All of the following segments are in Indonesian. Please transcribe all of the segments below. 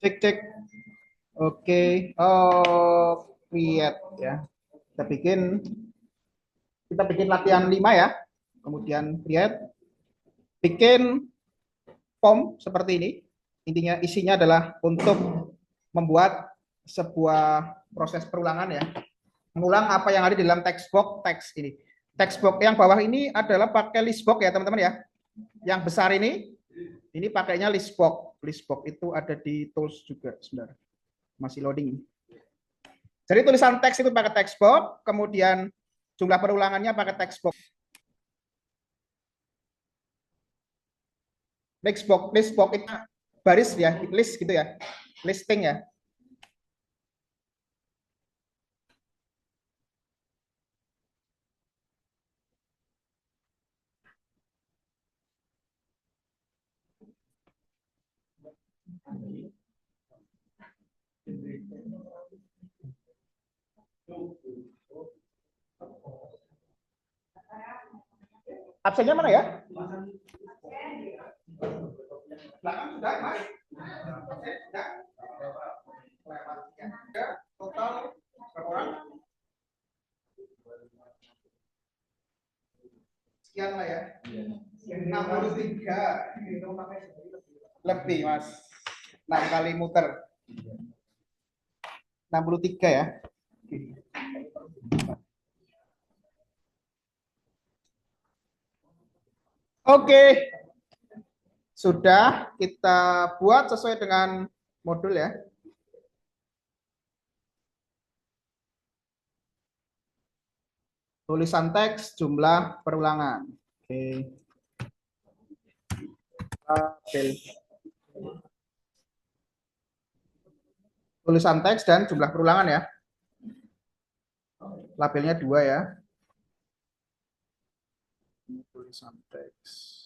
Cek cek. Oke. Oh, create ya. Kita bikin latihan 5 ya. Kemudian create, bikin form seperti ini. Intinya isinya adalah untuk membuat sebuah proses perulangan ya. Mengulang apa yang ada di dalam text box teks ini. Text box yang bawah ini adalah pakai list box ya teman-teman ya. Yang besar ini pakainya list box. List box itu ada di tools juga sebenarnya. Masih loading. Jadi tulisan teks itu pakai text box, kemudian jumlah perulangannya pakai text box. List box itu baris ya, list gitu ya, listing ya. Absennya mana ya? Belakang sudah, Mas. Sudah. Total berapa orang? Sekian lah ya. 63. Lebih, Mas. 6 kali muter. 63 ya. Oke. Sudah kita buat sesuai dengan modul ya. Tulisan teks, jumlah perulangan. Oke. Label. Tulisan teks dan jumlah perulangan ya. Labelnya 2 ya. Tulisan teks.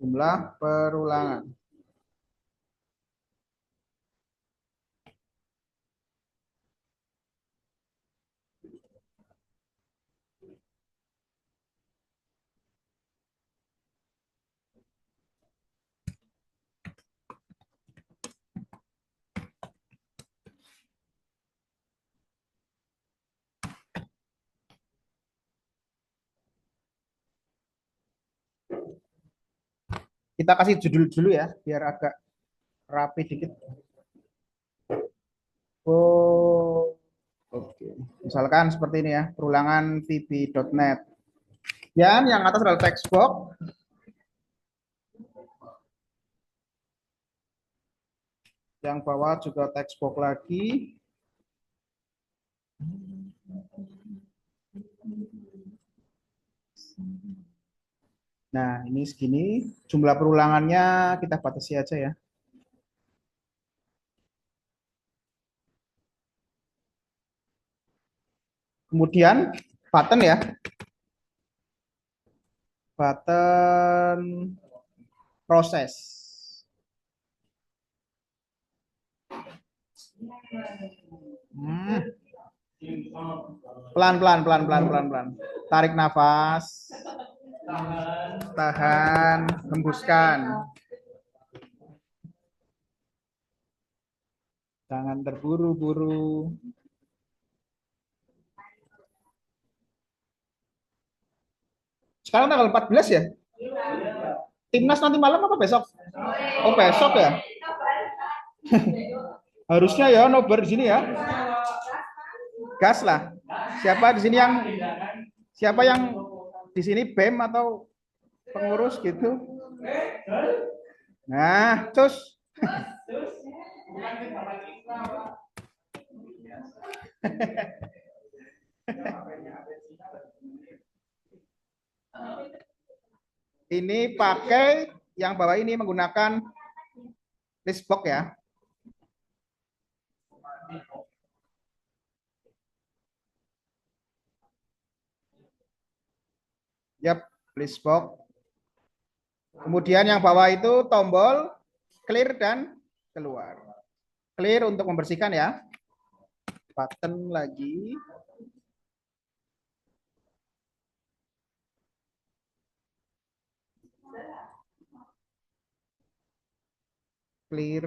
Jumlah perulangan. Kita kasih judul dulu ya, biar agak rapi dikit. Oh, oke. Misalkan seperti ini ya, perulangan vb.net. Dan yang atas adalah text box. Yang bawah juga text box lagi. Nah, ini segini. Jumlah perulangannya kita batasi aja ya. Kemudian button ya. Button proses. Pelan, pelan, pelan, pelan, pelan, pelan. Tarik nafas. Tahan, hembuskan. Jangan terburu-buru. Sekarang tanggal 14 ya? Timnas nanti malam apa besok? Oh, besok ya? Harusnya ya nobar di sini ya. Gas lah. Siapa yang di sini BEM atau pengurus gitu? Nah, cus. Ini pakai yang bawah ini menggunakan list box ya. Yap, list box. Kemudian yang bawah itu tombol clear dan keluar. Clear untuk membersihkan ya. Button lagi. Clear.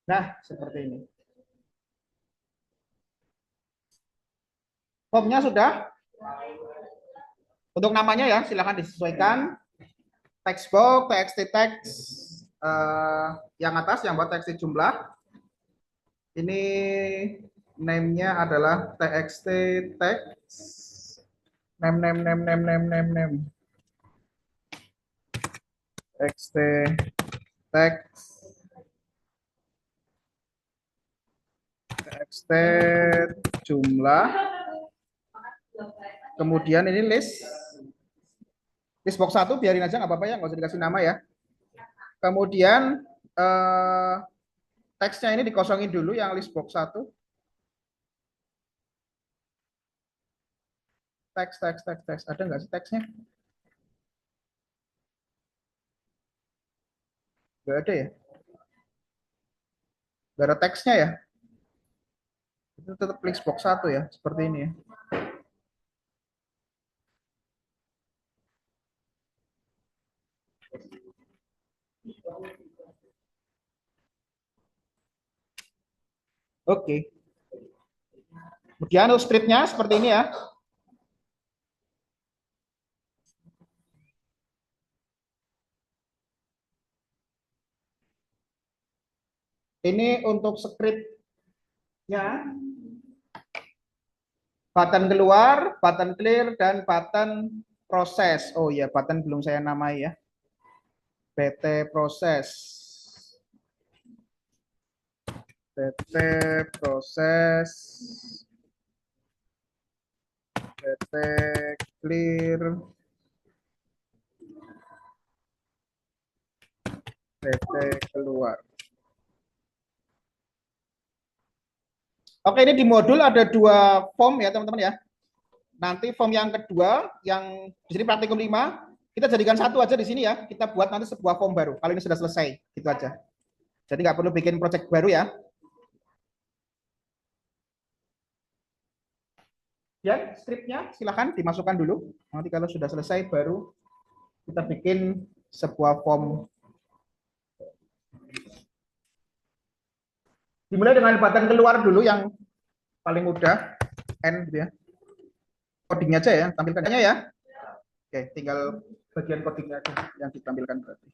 Nah, seperti ini. Formnya sudah. Untuk namanya ya, silakan disesuaikan. Textbox, txt text, yang atas yang buat txt jumlah. Ini name-nya adalah txt text. Name. Txt text. Txt jumlah. Kemudian ini list box 1 biarin aja nggak apa-apa ya, nggak usah dikasih nama ya. Kemudian teksnya ini dikosongin dulu yang list box 1. Teks. Ada nggak sih teksnya? Nggak ada ya? Nggak ada teksnya ya? Itu tetap list box 1 ya, seperti ini ya. Oke. Kemudian untuk scriptnya seperti ini ya. Ini untuk scriptnya, button keluar, button clear, dan button proses. Oh ya, button belum saya namai ya. PT proses. PT proses. PT clear. PT keluar. Oke, ini di modul ada 2 form ya teman-teman ya. Nanti form yang kedua, yang di sini praktikum 5, kita jadikan satu aja di sini ya. Kita buat nanti sebuah form baru. Kalau ini sudah selesai, gitu aja. Jadi nggak perlu bikin project baru ya. Dan scriptnya silahkan dimasukkan dulu. Nanti kalau sudah selesai baru kita bikin sebuah form. Dimulai dengan button keluar dulu yang paling mudah. N gitu ya. Codingnya aja ya, tampilkannya ya. Oke, tinggal bagian codingnya aja yang ditampilkan berarti.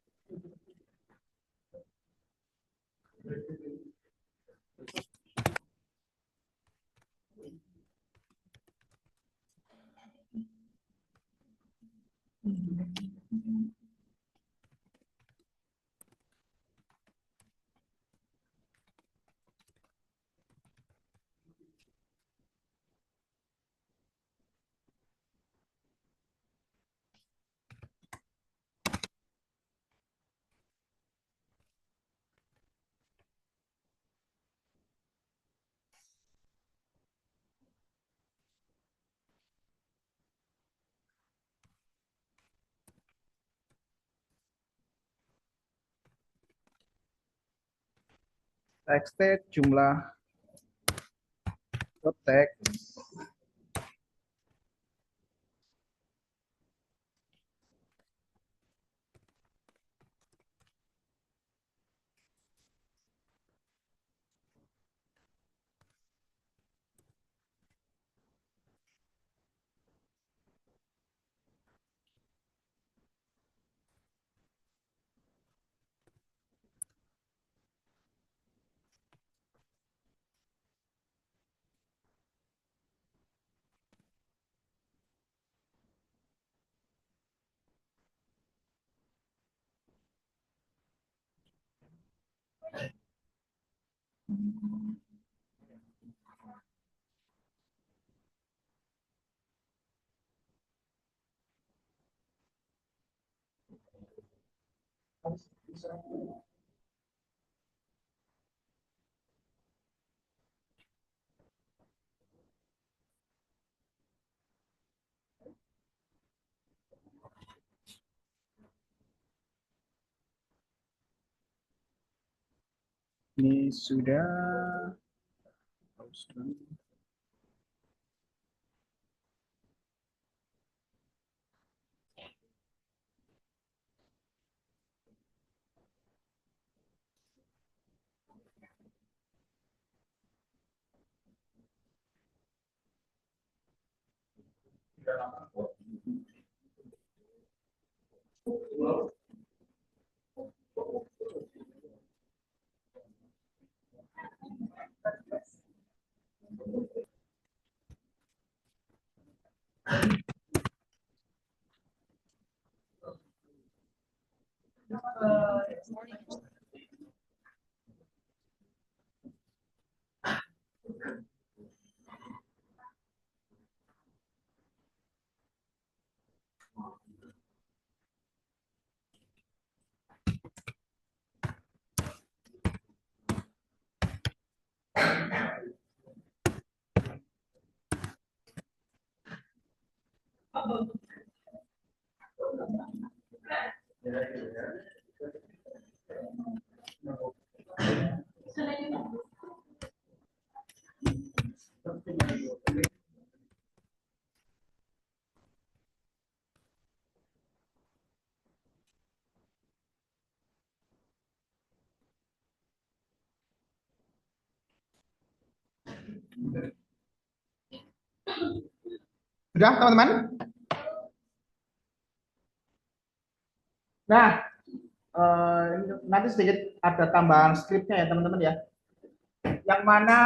Text jumlah teks. Ini sudah. Sudah, teman-teman? Nah, nanti sedikit ada tambahan skripnya ya, teman-teman ya. Yang mana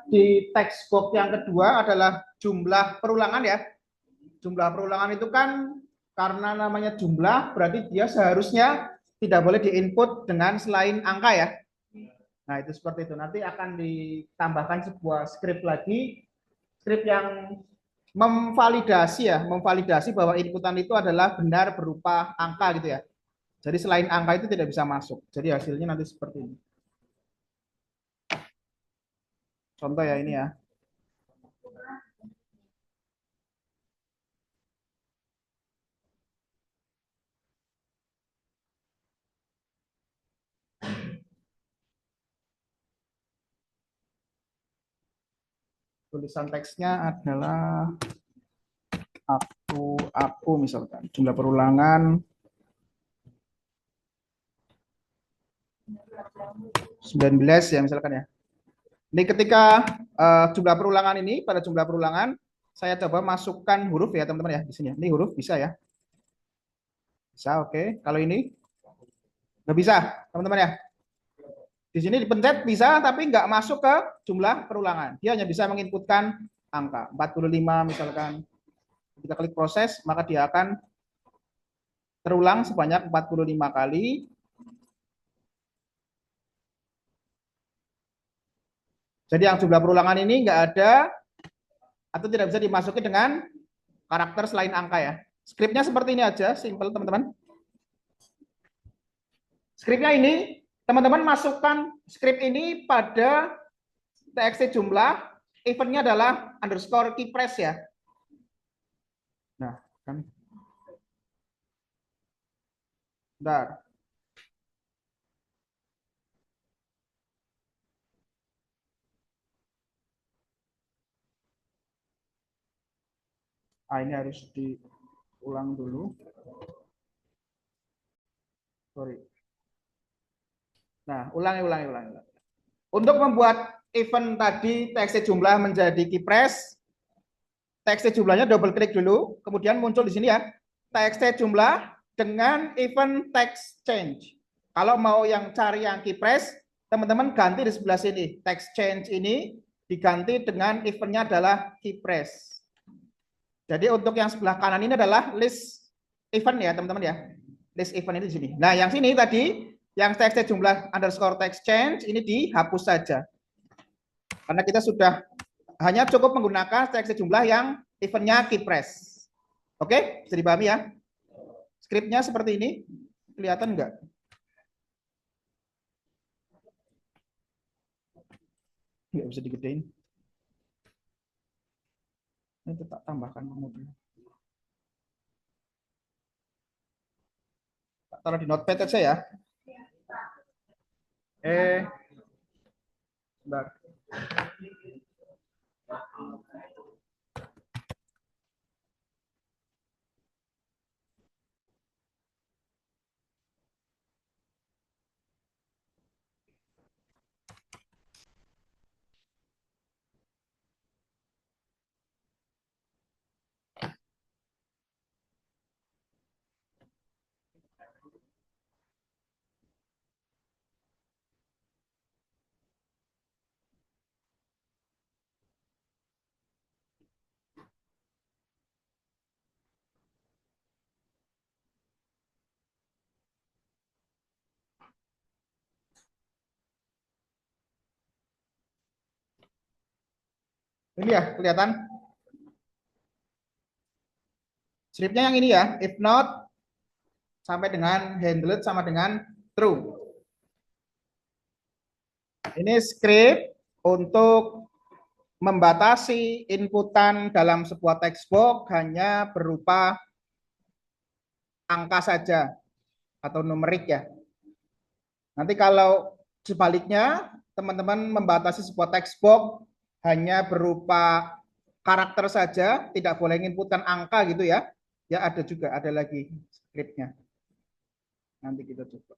di textbook yang kedua adalah jumlah perulangan ya. Jumlah perulangan itu kan karena namanya jumlah, berarti dia seharusnya tidak boleh diinput dengan selain angka ya. Nah, itu seperti itu. Nanti akan ditambahkan sebuah skrip lagi, skrip yang memvalidasi bahwa inputan itu adalah benar berupa angka gitu ya. Jadi selain angka itu tidak bisa masuk. Jadi hasilnya nanti seperti ini. Contoh ya ini ya. Tulisan teksnya adalah aku misalkan jumlah perulangan 19 ya misalkan ya. Ini ketika jumlah perulangan ini, pada jumlah perulangan saya coba masukkan huruf ya teman-teman ya di sini. Ini huruf bisa ya. Bisa, oke. Kalau ini nggak bisa teman-teman ya. Di sini dipencet bisa tapi nggak masuk ke jumlah perulangan. Dia hanya bisa menginputkan angka 45 misalkan. Kita klik proses maka dia akan terulang sebanyak 45 kali. Jadi yang jumlah perulangan ini nggak ada atau tidak bisa dimasuki dengan karakter selain angka ya. Skripnya seperti ini aja, simple teman-teman. Skripnya ini, teman-teman masukkan skrip ini pada txt jumlah, eventnya adalah underscore keypress ya. Nah, kan. Bentar. Ini harus diulang dulu. Sorry. Nah, ulangi. Untuk membuat event tadi txt jumlah menjadi keypress, txt jumlahnya double klik dulu, kemudian muncul di sini ya, txt jumlah dengan event text change. Kalau mau yang cari yang keypress, teman-teman ganti di sebelah sini. Text change ini diganti dengan eventnya adalah keypress. Jadi untuk yang sebelah kanan ini adalah list event ya teman-teman ya. List event ini di sini. Nah yang sini tadi, yang text jumlah underscore text change ini dihapus saja. Karena kita sudah hanya cukup menggunakan seleksi jumlah yang eventnya key press. Oke, bisa dipahami ya? Skripnya seperti ini. Kelihatan enggak? Enggak bisa digedein. Ini tak tambahkan kemudian. Tak taruh di notepad aja ya. Bentar. Ini ya, kelihatan. Stripnya yang ini ya, if not sampai dengan handled sama dengan true. Ini script untuk membatasi inputan dalam sebuah text box hanya berupa angka saja atau numerik ya. Nanti kalau sebaliknya teman-teman membatasi sebuah text box hanya berupa karakter saja, tidak boleh inputkan angka gitu ya. Ya ada juga, ada lagi scriptnya. Nanti kita coba.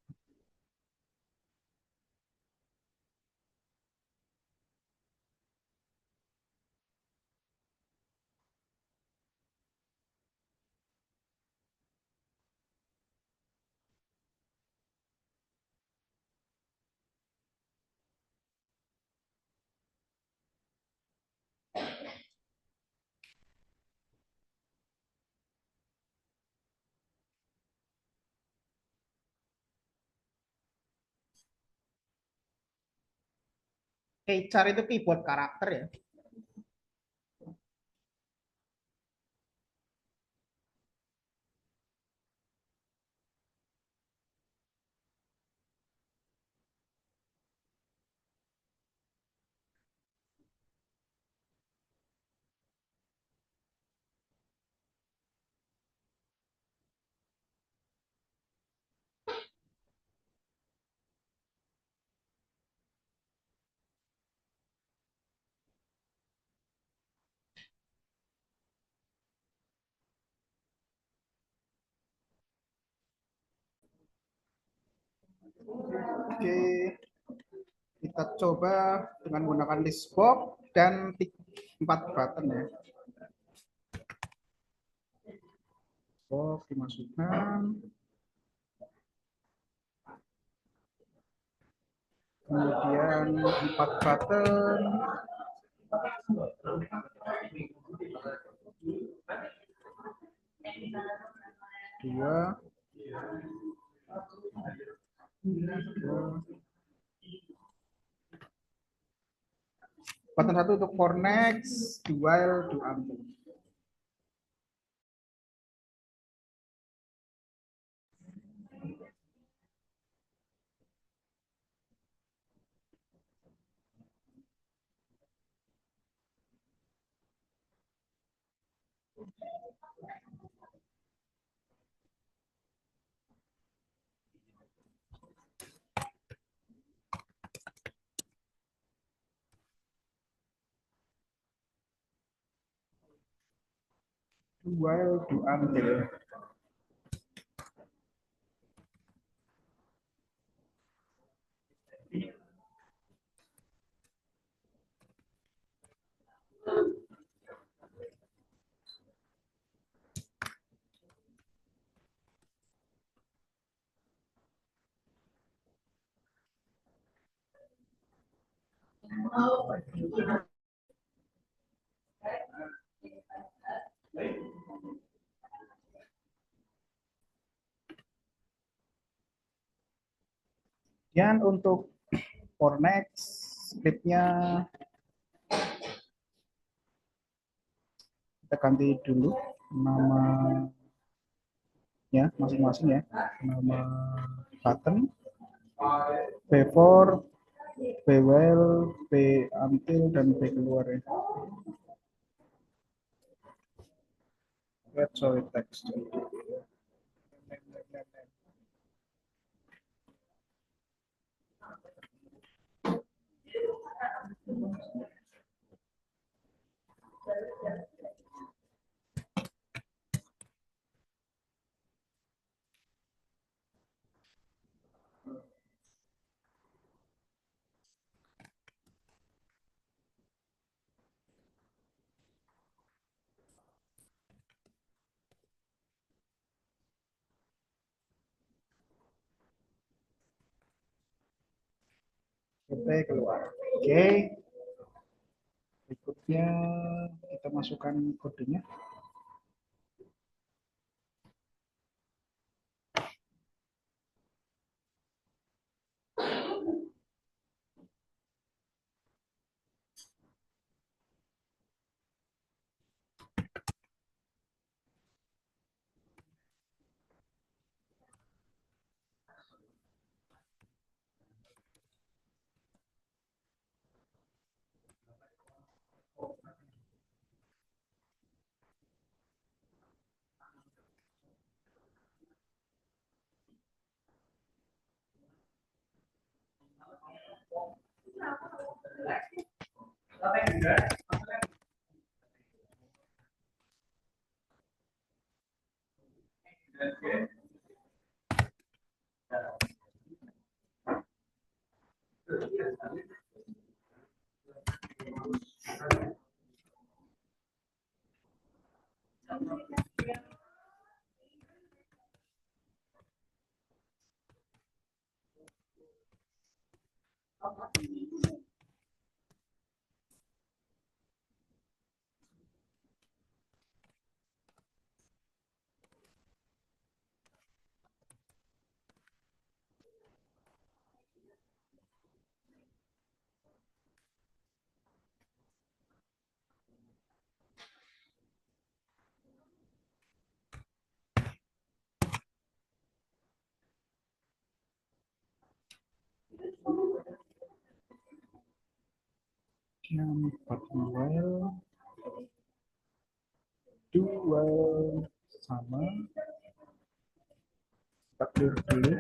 Keychar itu keyboard karakter ya. Oke, kita coba dengan menggunakan list box dan 4 button ya. Box dimasukkan. Kemudian 4 button. Dua. Button 1 untuk for next, while, do until. While, do until. Dan untuk for next, scriptnya Kita ganti dulu namanya masing-masing ya. Nama button, before, B while, B until, dan B keluar ya. Sorry text. Oke, keluar. Oke, berikutnya kita masukkan kodenya. Yang button while, do while sama, kita clear dulu.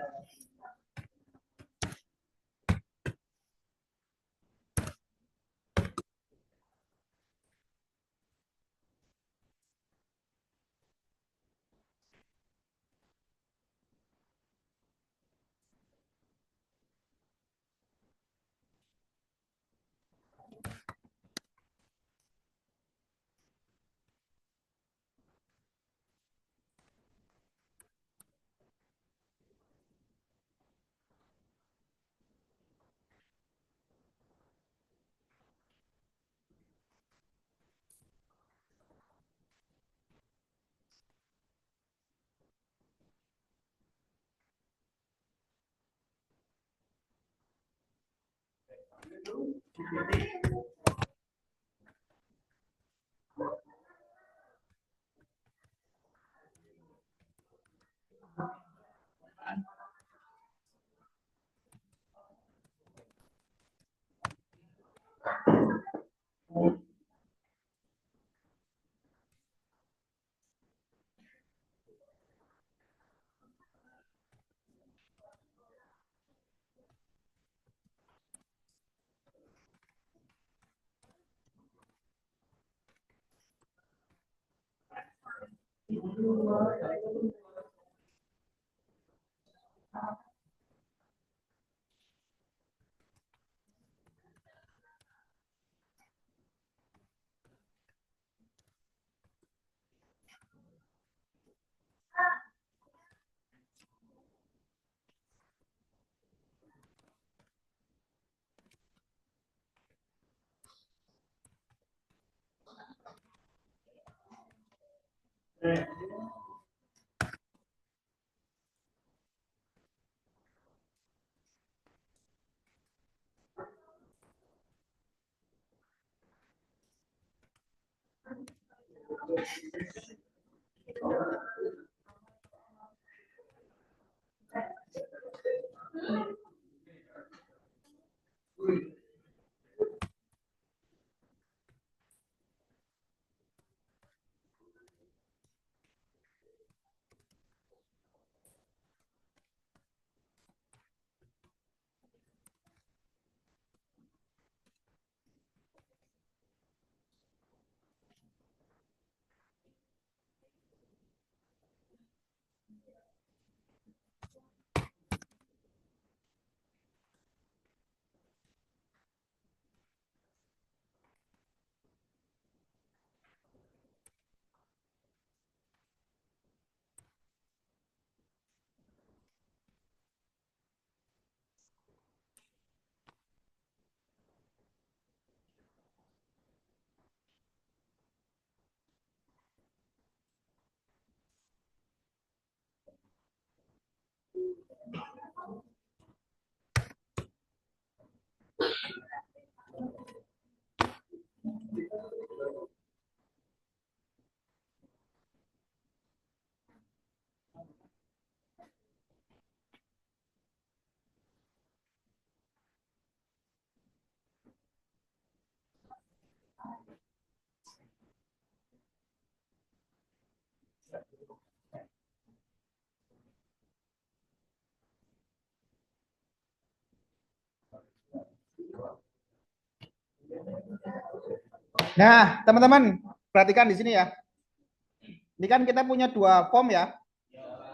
Nah, teman-teman, perhatikan di sini ya. Ini kan kita punya dua form ya.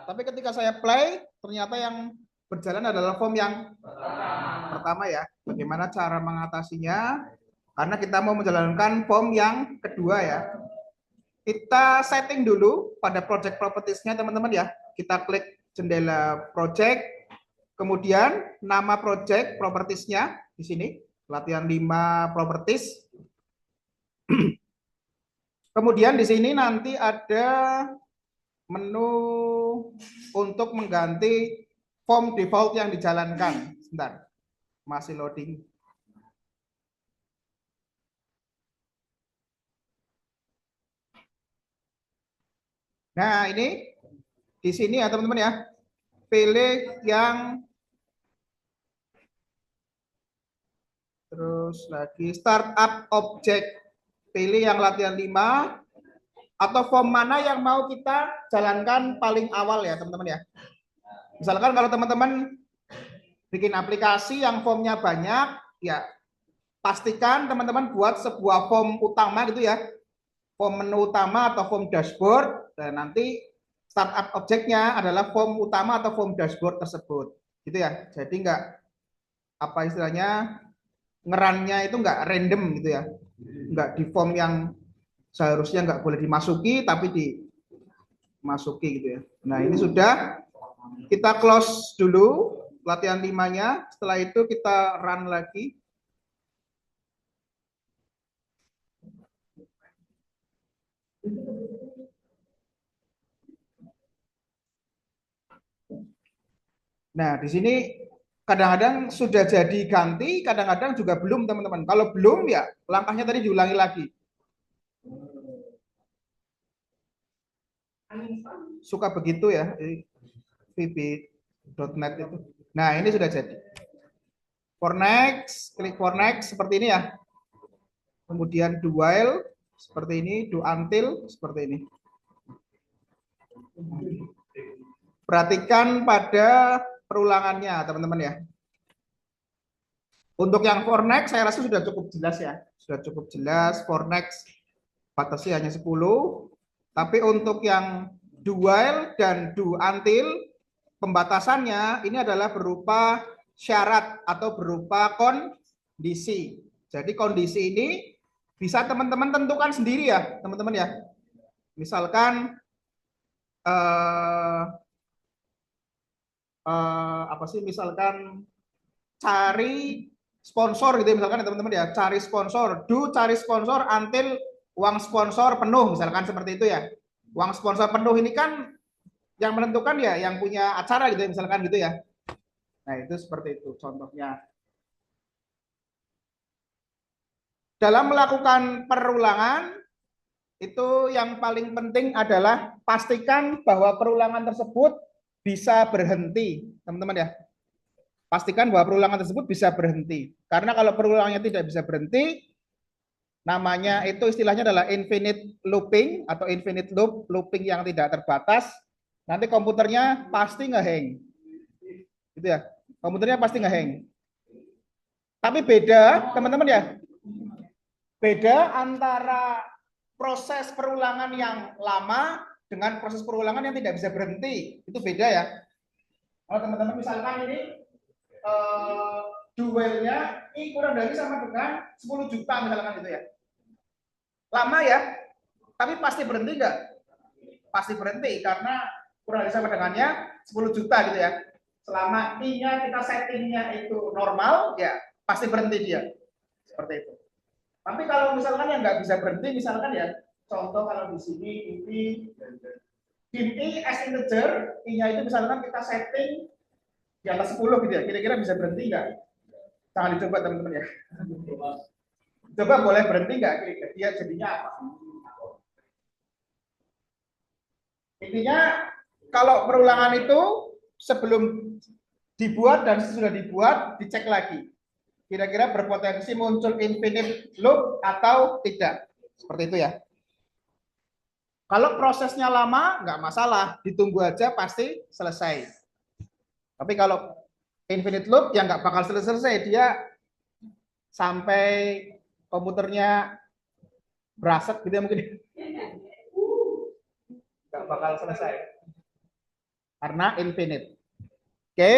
Tapi ketika saya play, ternyata yang berjalan adalah form yang pertama ya. Bagaimana cara mengatasinya? Karena kita mau menjalankan form yang kedua ya. Kita setting dulu pada project properties-nya teman-teman ya. Kita klik jendela project, kemudian nama project properties-nya di sini, latihan 5 properties. Kemudian di sini nanti ada menu untuk mengganti form default yang dijalankan. Sebentar, masih loading. Nah, ini di sini ya teman-teman ya. Pilih yang terus lagi startup object. Pilih yang latihan 5 atau form mana yang mau kita jalankan paling awal ya teman-teman ya. Misalkan kalau teman-teman bikin aplikasi yang formnya banyak, ya pastikan teman-teman buat sebuah form utama gitu ya. Form menu utama atau form dashboard, dan nanti startup objeknya adalah form utama atau form dashboard tersebut. Gitu ya. Jadi enggak apa istilahnya ngerannya itu enggak random gitu ya. Enggak di form yang seharusnya enggak boleh dimasuki tapi dimasuki gitu ya. Nah, ini sudah kita close dulu latihan 5-nya. Setelah itu kita run lagi. Nah, di sini kadang-kadang sudah jadi ganti, kadang-kadang juga belum, teman-teman. Kalau belum, ya langkahnya tadi diulangi lagi. Suka begitu ya, vb.net itu. Nah, ini sudah jadi. For next, klik for next, seperti ini ya. Kemudian do while, seperti ini. Do until, seperti ini. Perhatikan pada perulangannya, teman-teman ya. Untuk yang for next saya rasa sudah cukup jelas ya. Sudah cukup jelas. For next batasnya hanya 10. Tapi untuk yang do while dan do until, pembatasannya ini adalah berupa syarat atau berupa kondisi. Jadi kondisi ini bisa teman-teman tentukan sendiri ya, teman-teman ya. Misalkan apa sih? Misalkan cari sponsor gitu ya, misalkan ya teman-teman ya, cari sponsor, cari sponsor until uang sponsor penuh, misalkan seperti itu ya. Uang sponsor penuh ini kan yang menentukan ya yang punya acara gitu ya, misalkan gitu ya. Nah, itu seperti itu contohnya. Dalam melakukan perulangan, itu yang paling penting adalah pastikan bahwa perulangan tersebut bisa berhenti, teman-teman ya. Pastikan bahwa perulangan tersebut bisa berhenti. Karena kalau perulangannya tidak bisa berhenti, namanya itu istilahnya adalah infinite looping atau infinite loop, looping yang tidak terbatas. Nanti komputernya pasti nge-hang. Gitu ya. Komputernya pasti nge-hang. Tapi beda, teman-teman ya. Beda antara proses perulangan yang lama dengan proses perulangan yang tidak bisa berhenti. Itu beda ya. Kalau teman-teman misalkan ini duelnya I kurang dari sama dengan 10 juta misalkan gitu ya. Lama ya, tapi pasti berhenti enggak? Pasti berhenti karena kurang dari sama dengannya 10 juta gitu ya. Selama I-nya kita settingnya itu normal, ya pasti berhenti dia. Seperti itu. Tapi kalau misalkan yang nggak bisa berhenti, misalkan ya, contoh kalau di sini ini I as integer, I-nya itu misalkan kita setting di atas 10 gitu ya, kira-kira bisa berhenti nggak? Jangan dicoba teman-teman ya. Coba boleh berhenti nggak? Kira-kira dia jadinya apa? Intinya kalau perulangan itu sebelum dibuat dan sesudah dibuat dicek lagi. Kira-kira berpotensi muncul infinite loop atau tidak. Seperti itu ya. Kalau prosesnya lama nggak masalah, ditunggu aja pasti selesai. Tapi kalau infinite loop ya nggak bakal selesai, dia sampai komputernya beraset gitu ya mungkin. Nggak bakal selesai. Karena infinite. Oke.